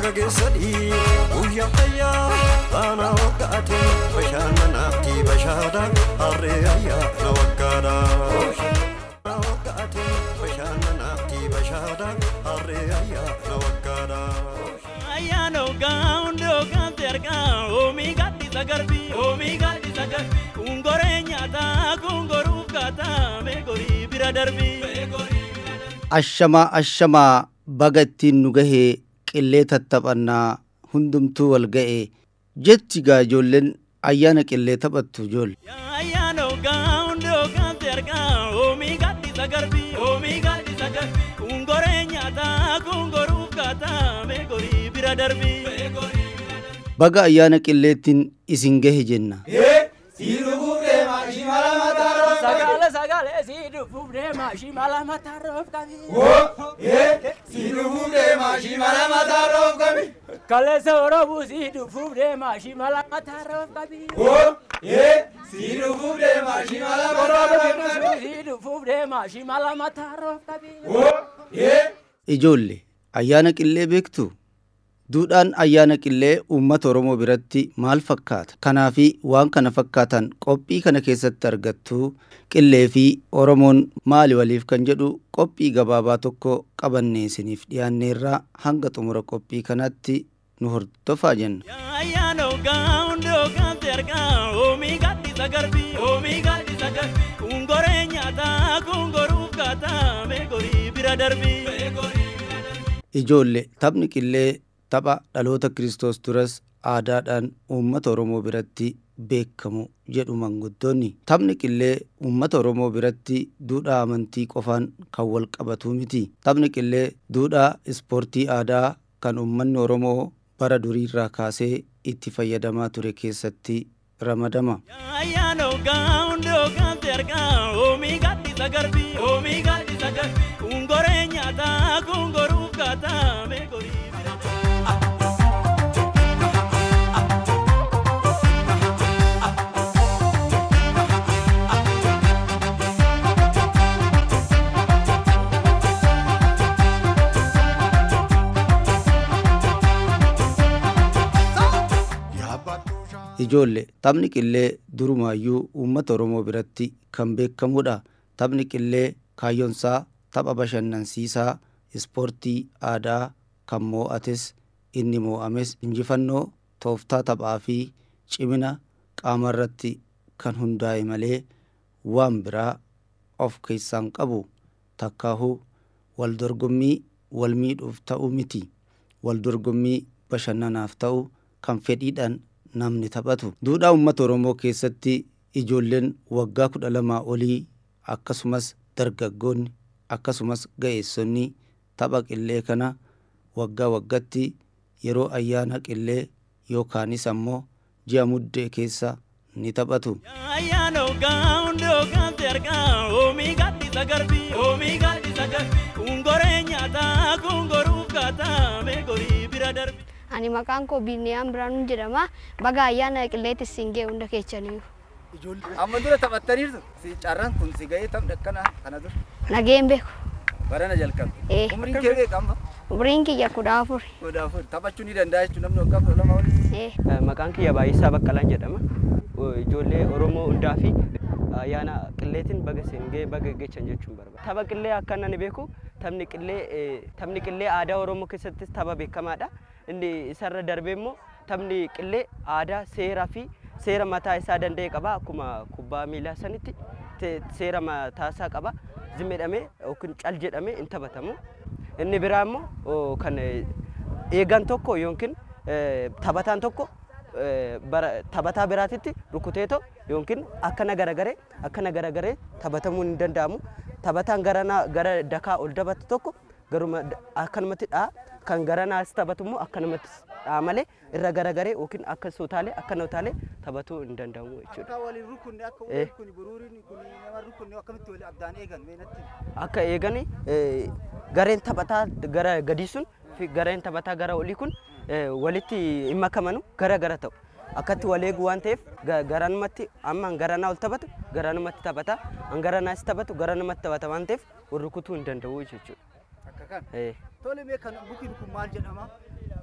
بقى سدي ويا حيا أنا وقعتي بشان نافتي بشادا الريايا نوكادا أنا وقعتي بشان نافتي بشادا الريايا نوكادا يا نوكا ندوكا تركا أوميغا تساقربي أوميغا تساقربي كونغورينيا تا كونغوروكا تا بيغوري برادربي Ashamaa baga ittiin nu gahee qillee tattaphannaa hundumtuu wal ga'e jetti gaa ijoolleen ayyaana qillee taphattu ijoollee. Ayyaana ogaa hundoogaa sergaa oomisha sagarbii oomisha sagarbii kungoree nyaataa kungoruuf kaataa beekorii bira darbii. Baga ayyaana qilleettiin isin gahe jenna. Sagale sidu fubde mashi mala matarof kami. Sidu fubde mashi mala matarof kami. Kale soro bu sidu fubde mashi mala matarof kami. Sidu fubde mashi mala matarof kami. Sidu fubde mashi mala matarof kami. Ijoollee ayyaana qillee beektu? Duudhaan ayyaana qillee uummata Oromoo biratti maal fakkaata? Kanaafi waan kana fakkaatan qophii kana keessatti argattu qillee fi Oromoon maali waliif kan jedhu qophii gabaabaa tokko qabannee isiniif dhiyaanneerraa hanga xumura qophii kanatti nu hordofaa jenna. Ayyaana ogaa hundoogaa sergaa oomisha sagarbii oomisha sagarbii kungoree nyaataa kungoruuf kaataa beekorii bira darbii. Ijoollee taphni qillee tapha dhaloota Kiristoos duras aadaadhaan uummata Oromoo biratti beekamu jedhu manguddoonni. Taphni qillee uummata Oromoo biratti duudhaa amantii qofaan kan wal qabatu miti. Taphni qillee duudhaa ispoortii aadaa kan uummanni Oromoo bara duriirraa kaasee itti fayyadamaa ture keessatti ramadama. Ayyaana ogaa hundoogaa sergaa oomisha sagarbii oomisha sagarbii kungoree nyaataa kungoruuf kaataa beekorii. Ijoollee taphni qillee durumaayyuu uummata Oromoo biratti kan beekamudha. Taphni qillee kaayyoonsaa tapha bashannansiisaa ispoortii aadaa kan moo'ates inni moo'ames injifannoo tooftaa taphaa fi cimina qaama irratti kan hundaa'e malee waan biraa of keessaan qabu takkaahuu wal dorgommii wal miidhuuf ta'u miti. Wal dorgommii bashannanaaf ta'u kan fedhiidhaan namni taphatu. Duudhaa uummata Oromoo keessatti ijoolleen waggaa 12 olii akkasumas dargaggoonni akkasumas ga'eessonni tapha qillee kana waggaa waggaatti yeroo ayyaana qillee yookaanis ammoo ji'a muddee keessa ni taphatu. Ayyaana ogaa hundoogaa sergaa oomisha sagarbii oomisha sagarbii kungoree nyaataa kungoruuf kaataa beekorii bira darbii. Ani maqaan koo Biiniyaan Biraanuu jedhama. Baga ayyaana qilleetti isin ga'e hunda keessaniif. Amma dura taphattaniirtu si carraan kun si ga'ee taphni akkana kana dura. Nageen beeku. Barana jalqabe. Umriin kee beeka amma? Umriin kiyya 14. 14. Taphachuu ni danda'a jechuun namni waggaa 12 olii. Maqaan kiyya Baay'isaa Baqqalaan jedhama. Ijoollee Oromoo hundaa fi ayyaana qilleetiin baga isin ga'e baga geechan jechuun barbaada. Tapha qillee akka inni beeku taphni qillee aadaa Oromoo keessattis tapha beekamaadha. Inni isarra darbee immoo taphni qillee aadaa seeraa fi seera mataa isaa danda'e qaba. Akkuma kubbaa miilaa sanitti seera mataa isaa qaba. Zimmeedhamee yookiin cal jedhamee hin taphatamu. Inni biraa immoo kan eegan tokko yookiin taphataan tokko taphataa biraatitti rukuteetoo yookiin akkana garagaree taphatamuu hin danda'amu. Taphataan gara dakaa ol dabatu tokko garuma akkanumatti dhaa kan garanaas taphatu immoo akkanumatti dhaa malee irra garagaree yookiin akka sootaalee akkana utaalee taphatuu hin danda'amu jechuudha. Akka waliin rukunni akka waliin kun buruuriin kun nama rukunni akkamitti waliin abdaan eegan meenatti. Akka eegani gareen taphataa gara gadii sun fi gareen taphataa gara olii kun walitti hin makamanu gara ta'u. Akkatti wal eegu waan ta'eef garanumatti amma garanaa ol taphatu garanumatti taphata garanaas taphatu garanumatti taphata waan ta'eef rukutuu hin danda'u jechuudha. Tole mee kan bukiin kun maal jedhama?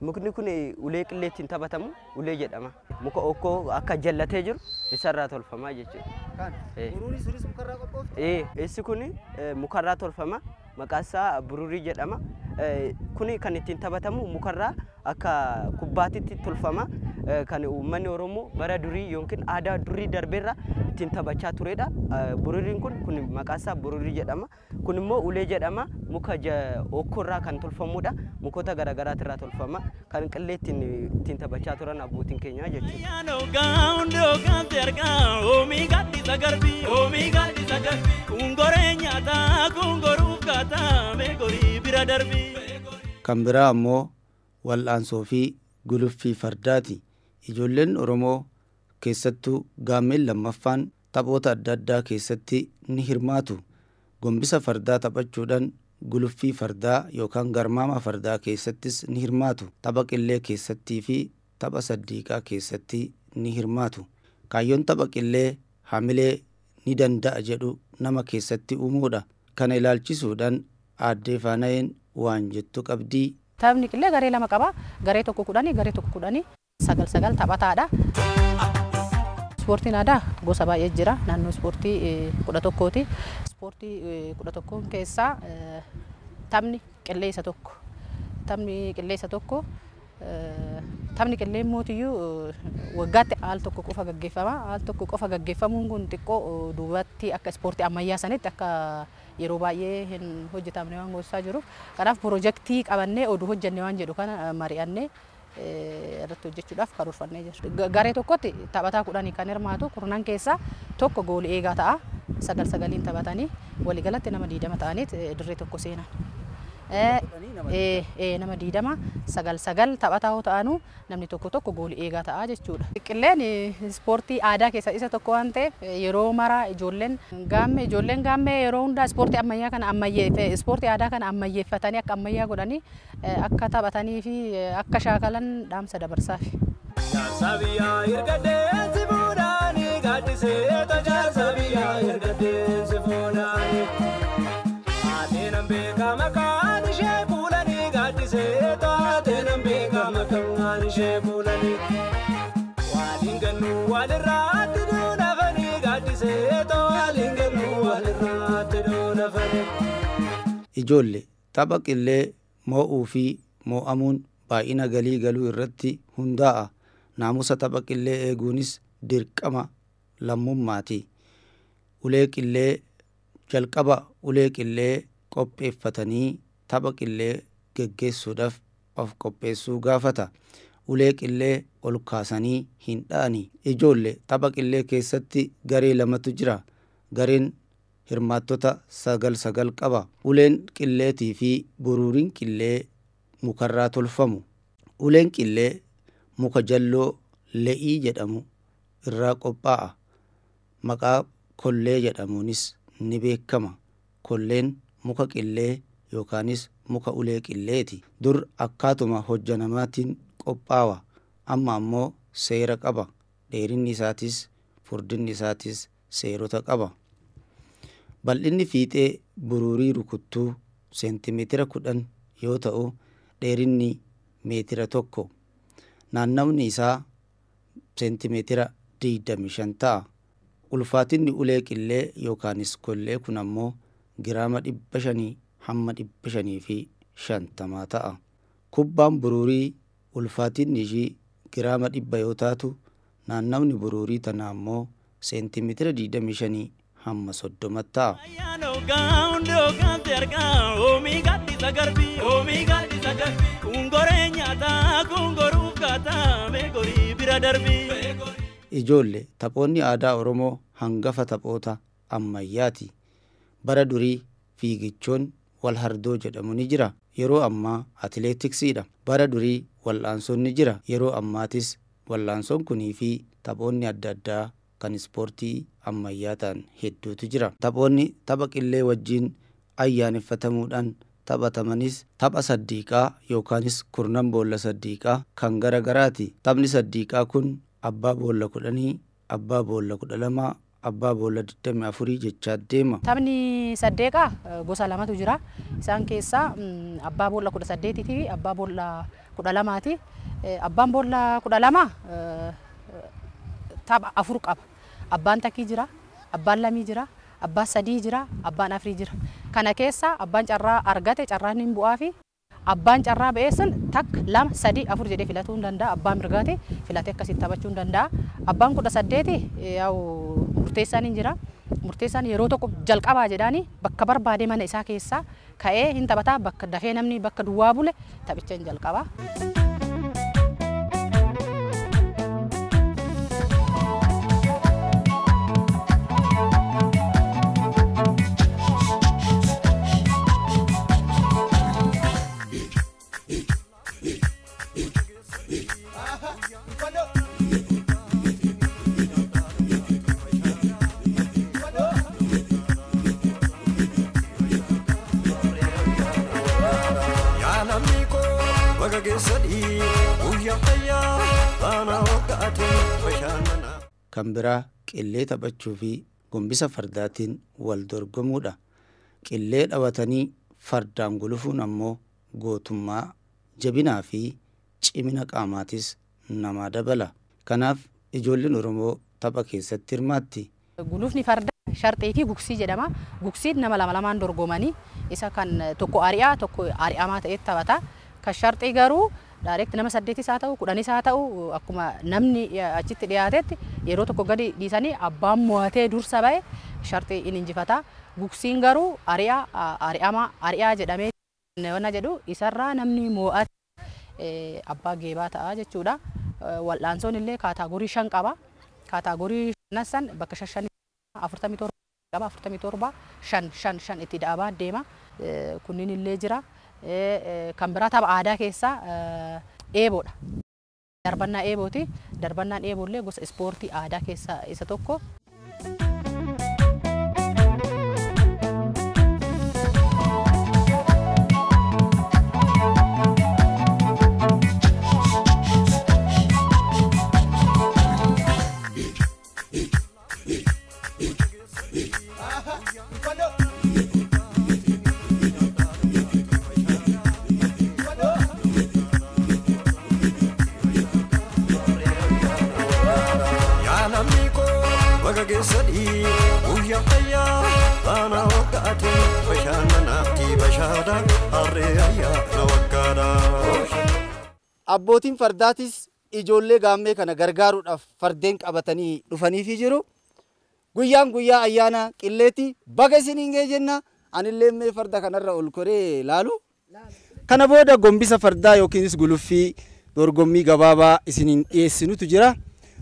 mukni kun ulee qilleettiin taphatamu ulee jedhama. Muka okkoo akka jallatee jiru isarraa tolfama jechuudha. Buruurii sunis mukarraa qophoofte? Issi kun mukarraa tolfama. Maqaan isaa buruurii jedhama. Kuni kan ittiin taphatamu mukarraa akka kubbaatitti tolfama. Kan uummanni Oromoo bara durii yookiin aadaa durii darbeerra ittiin taphachaa turedha. Buruuriin kun maqaan isaa buruurii jedhama. Kun immoo ulee jedhama. Muka okkoorraa kan tolfamudha. Mukoota garaagaraatirraa tolfama. Kan qilleettiin ittiin taphachaa turan abbootiin keenya jechuudha. Kan biraa ammoo wal'aansoo fi guluffii fardaati. Ijoolleen Oromoo keessattuu gaammeen lammaffaan taphoota adda addaa keessatti ni hirmaatu. Gombisa fardaa taphachuudhaan guluffii fardaa yookaan garmaama fardaa keessattis ni hirmaatu. Tapha qillee keessattii fi tapha saddiiqaa keessatti ni hirmaatu. Kaayyoon tapha qillee hamilee ni danda'a jedhu nama keessatti uumuudha. Kana ilaalchisuudhaan aaddee Faanayeen waan jettu qabdii. Taphni qillee garee lama qaba. Garee tokko 10, garee tokko 10. Sagal taphataadha. Ispoortiin aadaa gosa baay'ee jira. Naannoo ispoortii 11ti. Ispoortii 11 keessaa taphni qillee isa tokko. Taphni qillee isa tokko. Taphni qillee mootiyyuu waggaatti al tokko qofa gaggeeffama. Al tokko qofa gaggeeffamuun kun xiqqoo duubatti akka ispoortii ammayyaa sanitti akka yeroo baay'ee hin hojjetamne waan gosaa jiru. Kanaaf piroojeektii qabannee oduu hojjenne waan jedhu kana mari'annee irratti hojjechuudhaaf karoorfannee jirra. Garee tokkotti taphataa 10 kan hirmaatu. Kurnan keessaa tokko goolii eegaa ta'a. 9 taphatanii waliigalatti nama 20 ta'aniit dirree tokko seenan. Nama 20 9 taphataa ta'anu namni tokko goolii eegaa ta'a jechuudha. Qilleen ispoortii aadaa keessaa isa tokko waan ta'eef yeroo mara ijoolleen gaammee yeroo hundaa ispoortii ammayyaa kana ispoortii aadaa kana ammayyeeffatanii akka ammayyaa godhanii akka taphatanii fi akka shaakalan dhaamsa dabarsaaf. Ijoollee tapha qillee moo'uu fi moo'amuun baay'ina galii galuu irratti hundaa'a. Naamusa tapha qillee eeguunis dirqama lammummaati. Ulee qillee jalqaba ulee qillee qopheeffatanii tapha qillee geggeessuudhaaf of qopheessuu gaafata. Ulee qillee ol kaasanii hin dha'ani. Ijoollee tapha qillee keessatti garee lamatu jira. Gareen hirmaattota 9 qaba. Uleen qilleetii fi buruuriin qillee mukarraa tolfamu. Uleen qillee muka jalloo le'ii jedhamu irraa qophaa'a. Maqaa kollee jedhamuunis ni beekama. Kolleen muka qillee yookaanis muka ulee qilleeti. Dur akkaatuma hojjanamaatiin qophaawa. Amma ammoo seera qaba. Dheerinni isaatis furdinni isaatis seerota qaba. Bal'inni fiixee buruurii rukuttuu seentimeetira 10 yoo ta'u dheerinni meetira 1. Naannawni isaa seentimeetira 25 ta'a. Ulfaatinni ulee qillee yookaanis kollee kun ammoo giraama 500 hamma 550 ta'a. Kubbaan buruurii ulfaatinni ishii giraama 100 yoo taatu naannawni buruurii tanaa ammoo seentimeetira 25 hamma 30 ta'a. Ijoollee taphoonni aadaa Oromoo hangafa taphoota ammayyaati. Bara durii fiigichoon wal hardoo jedhamu ni jira. Yeroo ammaa atileetiksiidha. Bara durii wal'aansoon ni jira. Yeroo ammaatis wal'aansoon kunii fi taphoonni adda addaa kan ispoortii ammayyaa ta'an hedduutu jira. Taphoonni tapha qillee wajjin ayyaaneffatamuudhaan taphatamanis tapha saddiiqaa yookaanis kurnan boolla saddiiqaa kan garagaraati. Taphni saddiiqaa kun abbaa boolla 10, abbaa boolla 12, abbaa boolla 24 jechaa deema. Taphni saddeeqaa gosa lamatu jira. Isaan keessaa abbaa boolla 18 fi abbaa boolla kudha lamaati. Abbaan boolla kudha lama tapha afur qaba. Abbaan takkii jira, abbaan lamii jira, abbaan sadii jira, abbaan afurii jira. Kana keessa abbaan carraa argate carraan hin bu'aa fi abbaan carraa ba'eessan takka lama sadii afur jedhee filatuu hin danda'a. Abbaan mirgaate filatee akkasitti taphachuu hin danda'a. Abbaan 18 yaa'u murteessaan hin jira. Murteessaan yeroo tokko jalqabaa jedhaani bakka barbaade mana isaa keessaa ka'ee hin taphataa bakka dafee namni bakka duwwaa bule taphicha hin jalqabaa. Kan biraa qillee taphachuu fi gombisa fardaatiin wal dorgomuudha. Qillee dhabatanii fardaan gulufuun ammoo gootummaa, jabinaa fi cimina qaamaatis nama dabala. Kanaaf ijoolleen Oromoo tapha keessatti hirmaatti. Gulufni farda sharxii fi gugsii jedhama. Gugsiin nama lama lamaan dorgomanii isa kan tokko ari'aa tokko ari'amaa ta'ee taphata. Kan sharxii garuu direct nama 8 haa ta'u 10 haa ta'u akkuma namni achitti dhiyaatetti yeroo tokko gadi dhiisanii abbaan mo'atee dursa ba'e sharxii in injifata. Gugsiin garuu ari'aa jedhamee wanna jedhu isarraa namni mo'ate abbaa geebaa ta'a jechuudha. Wal'aansoon illee kaataagorii 5 qaba. Kaataagorii 5 san bakka 5 47 qaba. 47 5 itti dhaabaa deema. Kunniin illee jira. Kan biraa tapha aadaa keessaa eeboodha. Darbannaa eebooti. Darbannaan eeboollee gosa ispoortii aadaa keessaa isa tokko. Abbootiin fardaatis ijoollee gaammee kana gargaaruudhaaf fardeen qabatanii dhufaniifi jiru. Guyyaan guyyaa ayyaana qilleeti baga isiniin ga'e jenna. Anillee mee farda kanarra ol koree laalu. Kana booda gombisa fardaa yookiinis guluffii dorgommii gabaabaa isiniin dhiyeessinutu jira.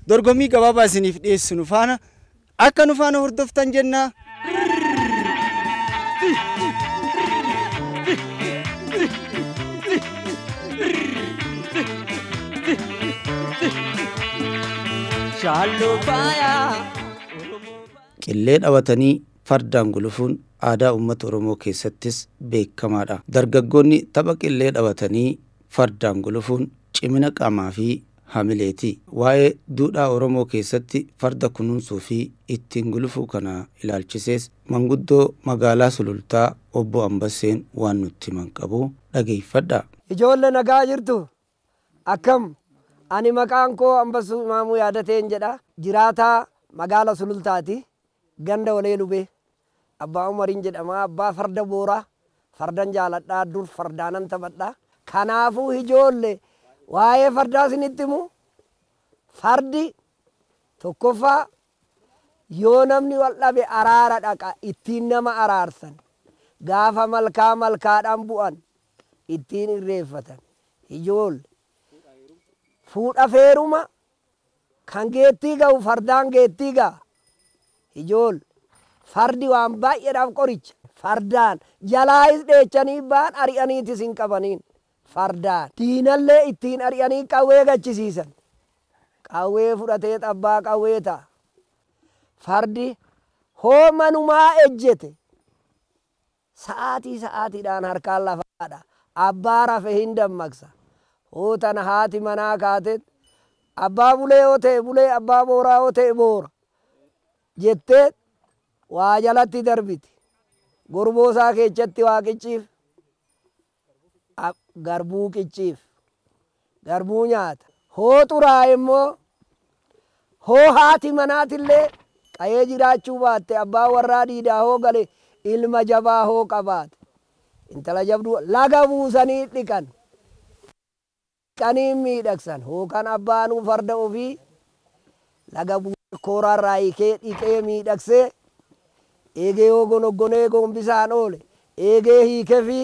Dorgommii gabaabaa isiniif dhiyeessinu faana akka nu faana hordoftan jenna. Qillee dhabatanii fardaan gulufuun aadaa uummata Oromoo keessattis beekamaadha. Dargaggoonni tapha qillee dhabatanii fardaan gulufuun cimina qaamaa fi hamileeti. Waa'ee duudhaa Oromoo keessatti farda kunuunsuu fi ittiin gulufuu kana ilaalchisees manguddoo magaalaa Sulultaa obbo Ambasseen waan nutti himan qabu dhageeffadha. Ijoollee nagaa jirtu akkam ani maqaan koo Ambassuu Maamuu Yaadateen jedha. Jiraataa magaalaa Sulultaati. Ganda Walee Lubee. Abbaa Umariin jedhama. Abbaa farda booraa. Fardan jaaladhaa dur fardaanan taphadhaa. Kanaafuu ijoollee waa'ee fardaa isinitti himu. Fardi tokkoffaa yoo namni wal dhabe araara dhaqa ittiin nama araarsan. Gaafa malkaadhaan bu'an ittiin irreeffatan. Ijoollee fuudha feeruma kan geettii ga'u fardaan geettii ga'a. Ijoollee fardi waan baay'eedhaaf qoricha. Fardaan jalaayis dheechanii baan ari'aniitis hin qabaniin. Fardaan diinallee ittiin ari'anii qawwee gachisiisan. Qawwee fudhatee xabbaa qawwee ta'a. Fardi hoomanumaa ejjete. Sa'aatiidhaan harkaan lafaadha. Abbaa rafe hin dammaqsa. Hootana haati manaa kaatet abbaa bulee yoo ta'e bulee abbaa booraa yoo ta'e boora jettee waa jalatti darbiti. Gorboosaa keessatti waa qicciif garbuu qicciif garbuu nyaata. Hoo xuraa immoo hoo haati manaatillee qayee jiraachuu baatte abbaa warraa diidaa hoo gale ilma jabaa hoo qabaate intala jabduu laga buusanii dhiqan. Dhiqanii miidhagsan hookaan abbaanuu farda ofii laga koorarraa hiikee dhiqee miidhagsee eegee yoo gonoggonee gombisaan oole eegee hiikee fi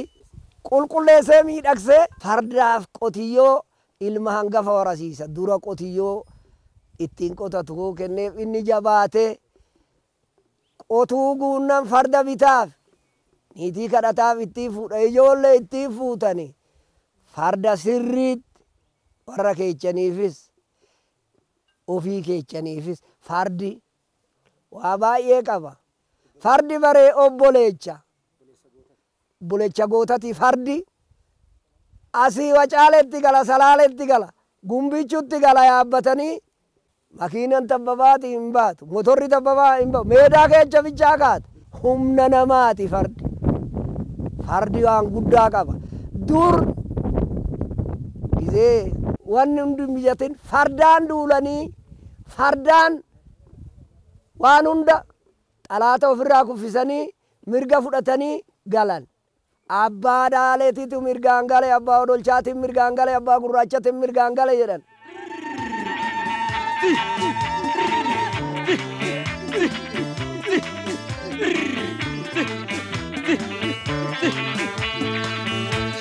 qulqulleessee miidhagsee fardaaf qotiyyoo ilma hangafa horasiisa. Dura qotiyyoo ittiin qotatu hoo kenneef inni jabaatee qotuu guunnan farda bitaaf niitii kadhataaf ittiin fuudha. Ijoollee ittiin fuutanii farda sirriitti warra keechaniifis ofii keechaniifis fardi waa baay'ee qaba. Fardi baree obboleecha gootati fardi asii wacaaletti gala salaaletti gala gumbichutti gala yaabbatanii makiinan tabbabaati hin baatu motorri tabbabaa hin baatu meedaa keecha bichaa kaata humna namaati fardi. Fardi waan guddaa qaba. Dur gizee wanni hundi mijatin fardaan duulanii fardaan waan hunda xalaata ofirraa kuffisanii mirga fudhatanii galan. Abbaa daaleetitu mirgaan gale, abbaa odolchaatiin mirgaan gale, abbaa gurraachatiin mirgaan gale jedhan.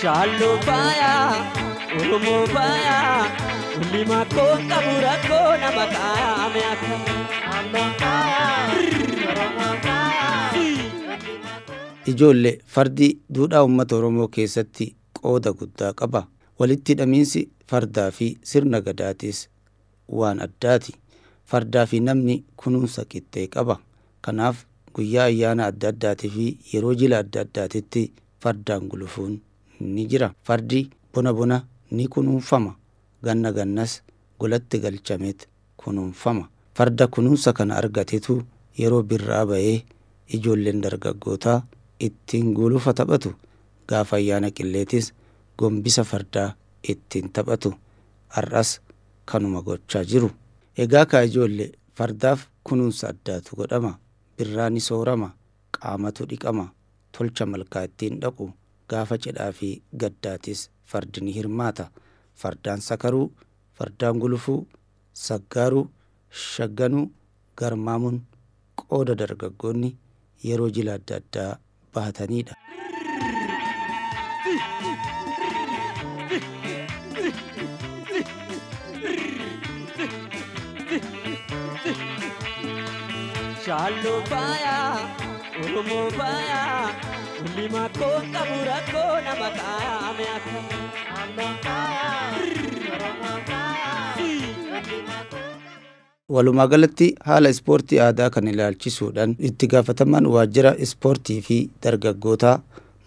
Shallo baya, Oromo baya, ulima kota burako nama kaya me Ijoollee fardi duudhaa uummata Oromoo keessatti qooda guddaa qaba. Walitti hidhamiinsi fardaa fi sirna gadaatis waan addaati. Fardaa fi namni kunuunsa qixxee qaba. Kanaaf guyyaa ayyaana adda addaatii fi yeroo jila adda addaatitti fardaan gulufuun ni jira. Fardi bona ni kunuunfama. Ganna gannas golatti galchameet kunuunfama. Farda kunuunsa kana argatetu yeroo birraa ba'ee ijoolleen dargaggootaa ittiin gulufa taphatu. Gaafa ayyaana qilleetis gombisa fardaa ittiin taphatu. Har'as kanuma gochaa jiru. Egaa kaa ijoollee fardaaf kunuunsa addaatu godhama. Birraa ni soorama, qaamatu dhiqama, tolcha malkaa ittiin dhaqu. Gaafa cidhaa fi gaddaatis fardi ni hirmaata. Fardaan sakaruu, fardaan gulufuu, saggaaruu, shagganuu, garmaamuun qooda dargaggoonni yeroo jila adda addaa bahatanidha. Shallo baya, Oromo baya, ulima kota burako nama kaya me Walumaa galatti haala ispoortii aadaa kan ilaalchisuudhaan itti gaafatamaan waajjira ispoortii fi dargaggootaa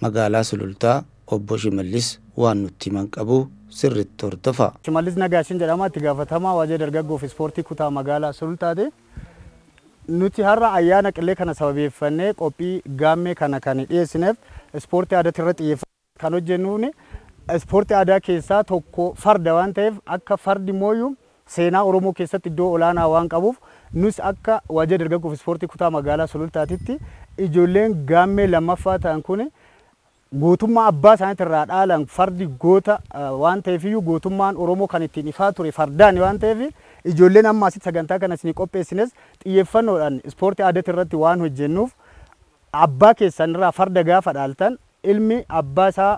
magaalaa Sulultaa obbo Shimallis waan nutti himan qabu sirriitti hordofa. Shimallis Nagaashin jedhama, itti gaafatamaa waajjira dargaggoo fi ispoortii kutaa magaalaa Sulultaati. Nuti har'a ayyaana qillee kana sababeeffannee qophii gaammee kana kan dhiyeessineef ispoortii aadaa irratti xiyyeeffannee kan hojjennuuni. Ispoortii aadaa keessaa tokko farda waan ta'eef akka fardi mooyyuu seenaa Oromoo keessatti iddoo olaanaa waan qabuuf nus akka waajjira dargaggoo fi ispoortii kutaa magaalaa Sulultaatitti ijoolleen gaammee lammaffaa ta'an kun gootummaa abbaa isaaniitti irraa dhaalan fardi goota waan ta'eef iyyuu gootummaan Oromoo kan ittiin ifaa ture fardaan waan ta'eef ijoolleen amma asitti sagantaa kana isin qopheessines xiyyeeffannoodhaan ispoortii aadaa irratti waan hojjennuuf abbaa keessan irraa farda gaafa dhaaltan ilmi abbaa isaa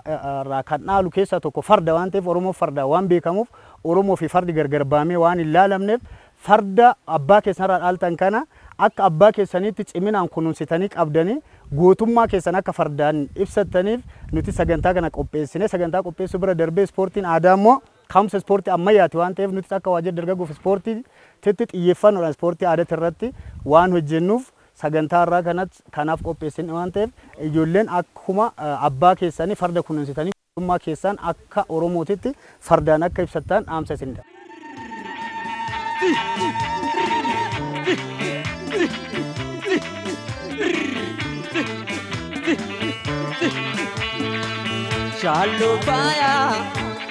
irraa kan dhaalu keessaa tokko farda waan ta'eef Oromoo farda waan beekamuuf Oromoo fi fardi gargar baamee waan hin laalamneef farda abbaa keessan irraa dhaaltan kana akka abbaa keessaniitti ciminaan kunuunsitanii qabdanii gootummaa keessan akka fardaan ibsattaniif nuti sagantaa kana qopheessine. Sagantaa qopheessuu bira darbee ispoortiin aadaa immoo ka'umsa ispoortii ammayyaati waan ta'eef nuti akka waajjira dargaggoo fi ispoortiitti xiyyeeffannoodhaan ispoortii aadaa irratti waan hojjennuuf sagantaa irraa kanaaf qopheessine waan ta'eef ijoolleen akkuma abbaa keessanii farda kunuunsitanii gootummaa keessan akka Oromootitti fardaan akka ibsattan dhaamsa isinidha. Shallo baya,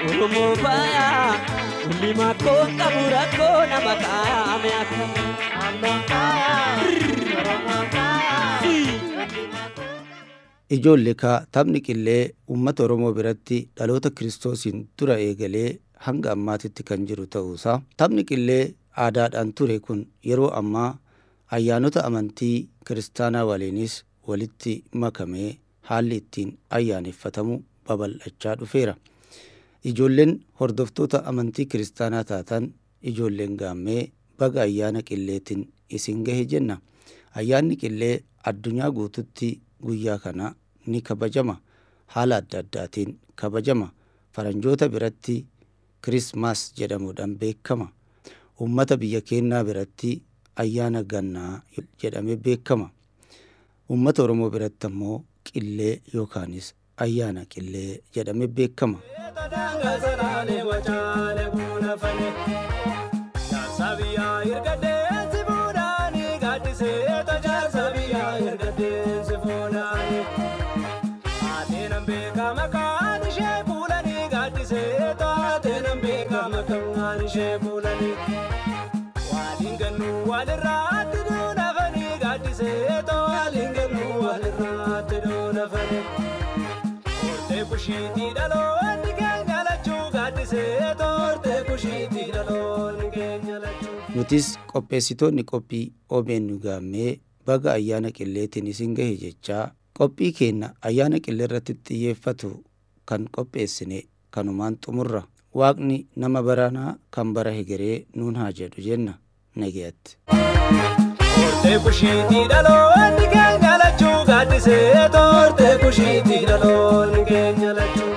Oromoo faaya ulli makkoo qabu rakkoo nama kaame akka amma Oromoo faaya. Ijoollee kaa taphni qillee uummata Oromoo biratti dhaloota Kiristoosiin dura eegalee hanga ammaatitti kan jiru ta'uusaa taphni qillee aadaadhaan ture kun yeroo ammaa ayyaanota amantii kiristaanaa waliinis walitti makamee haalli ittiin ayyaaneffatamu babal'achaa dhufeera. Ijoolleen hordoftoota amantii kiristaanaa taatan ijoolleen gaammee baga ayyaana qilleetiin isin gahe jenna. Ayyaanni qillee addunyaa guututti guyyaa kana ni kabajama. Haala adda addaatiin kabajama. Faranjoota biratti Kirismaas jedhamuudhaan beekama. Uummata biyya keenyaa biratti ayyaana gannaa jedhamee beekama. Uummata Oromoo biratti ammoo qillee yookaanis ayyaana qillee jedhamee beekama. Nutis qopheessitoonni qophii OBN gaammee baga ayyaana qilleetiin isin gahe jechaa qophii keenya ayyaana qillee irratti xiyyeeffatu kan qopheessine kanumaan xumurra. Waaqni nama baranaa kan bara hegeree nuun haa jedhu jenna nagayatti. Torte kushiitii dhaloonni keenya lachuu gaaddisee torte kushiitii dhaloonni keenya lachuu.